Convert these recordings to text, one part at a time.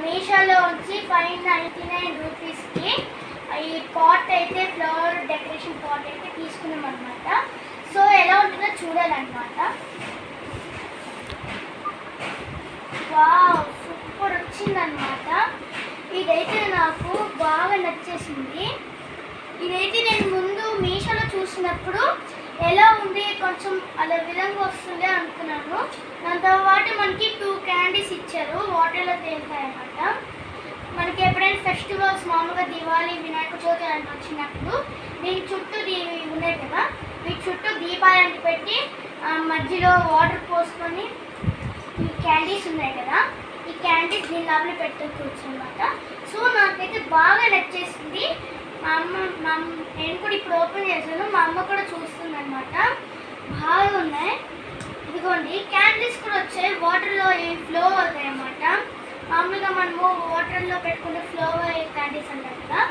మీషోలో వచ్చి 599 రూపీస్కి ఈ పాట్ అయితే ఫ్లవర్ డెకరేషన్ పాట్ అయితే తీసుకున్నాం అనమాట. సో ఎలా ఉంటుందో చూడాలన్నమాట. వావ్, సూపర్ వచ్చిందనమాట. ఇదైతే నాకు బాగా నచ్చేసింది. ఇదైతే నేను ముందు మీషోలో చూసినప్పుడు ఎలా ఉంది, కొంచెం అలా విధంగా వస్తుందే అనుకున్నాను. దాని తర్వాత మనకి 2 క్యాండీస్ ఇచ్చారు, వాటర్లో తేలుతాయన్నమాట. మనకి ఎప్పుడైనా ఫెస్టివల్స్ మామూలుగా దివాళీ, వినాయక చవితి అని వచ్చినప్పుడు దీని చుట్టూ ఉన్నాయి కదా, వీటి చుట్టూ దీపాలని పెట్టి మధ్యలో వాటర్ పోసుకొని ఈ క్యాండీస్ ఉన్నాయి కదా, ఈ క్యాండీస్ దీని లోపల పెట్టుకోవచ్చు అనమాట. సో నాకైతే బాగా నచ్చేసింది. నేను కూడా ఇప్పుడు ఓపెన్ చేశాను, మా అమ్మ కూడా చూస్తుంది అనమాట. బాగున్నాయి. ఇదిగోండి, క్యాండీస్ కూడా వచ్చాయి, వాటర్లో ఫ్లో అవుతాయి అన్నమాట. మామూలుగా మనము వాటర్లో పెట్టుకుంటే ఫ్లో అయ్యే క్యాండీస్ అంటారు కదా,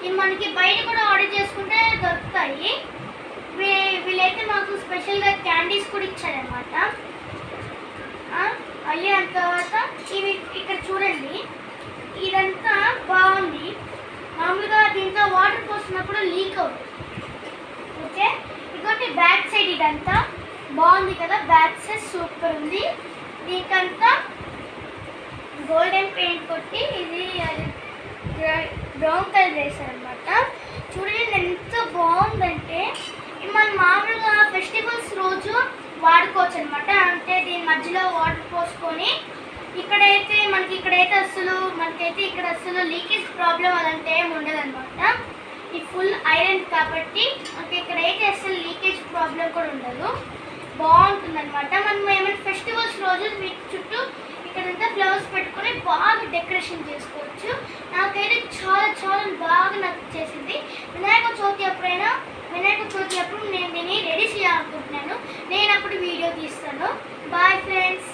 ఇవి మనకి బయట కూడా ఆర్డర్ చేసుకుంటే దొరుకుతాయి. వీళ్ళైతే మాకు స్పెషల్గా క్యాండీస్ కూడా ఇచ్చారనమాట. అయ్యే తర్వాత ఇవి ఇక్కడ చూడండి, ఇదంతా బాగుంది. మామూలుగా దీంట్లో వాటర్ పోసినప్పుడు లీక్ అవుతుంది. ఓకే, ఇంకోటి బ్యాక్ సైడ్ ఇదంతా బాగుంది కదా, బ్యాక్ సైడ్ సూపర్ ఉంది. దీనికంతా గోల్డెన్ పెయింట్ కొట్టి ఇది బ్రౌన్ కలర్ వేసారనమాట. చూడండి ఎంత బాగుందంటే, మనం మామూలుగా ఫెస్టివల్స్ రోజు వాడుకోవచ్చు అనమాట. అంటే దీని మధ్యలో వాటర్ పోసుకొని ఇక్కడైతే అసలు లీకేజ్ ప్రాబ్లం అదంటే ఏమి ఉండదు అనమాట. ఈ ఫుల్ ఐరన్ కాబట్టి మనకి ఇక్కడైతే అసలు లీకేజ్ ప్రాబ్లం కూడా ఉండదు, బాగుంటుంది అనమాట. మనం ఏమైనా ఫెస్టివల్స్ రోజు వీటి చుట్టూ ఇక్కడంతా ఫ్లవర్స్ పెట్టుకొని బాగా డెకరేషన్ చేసుకోవచ్చు. నాకైతే చాలా చాలా బాగా నచ్చేసింది. వినాయక చవితి అప్పుడు నేను దీన్ని రెడీ చేయాలనుకుంటున్నాను. నేను అప్పుడు వీడియో తీస్తాను. Boy friends.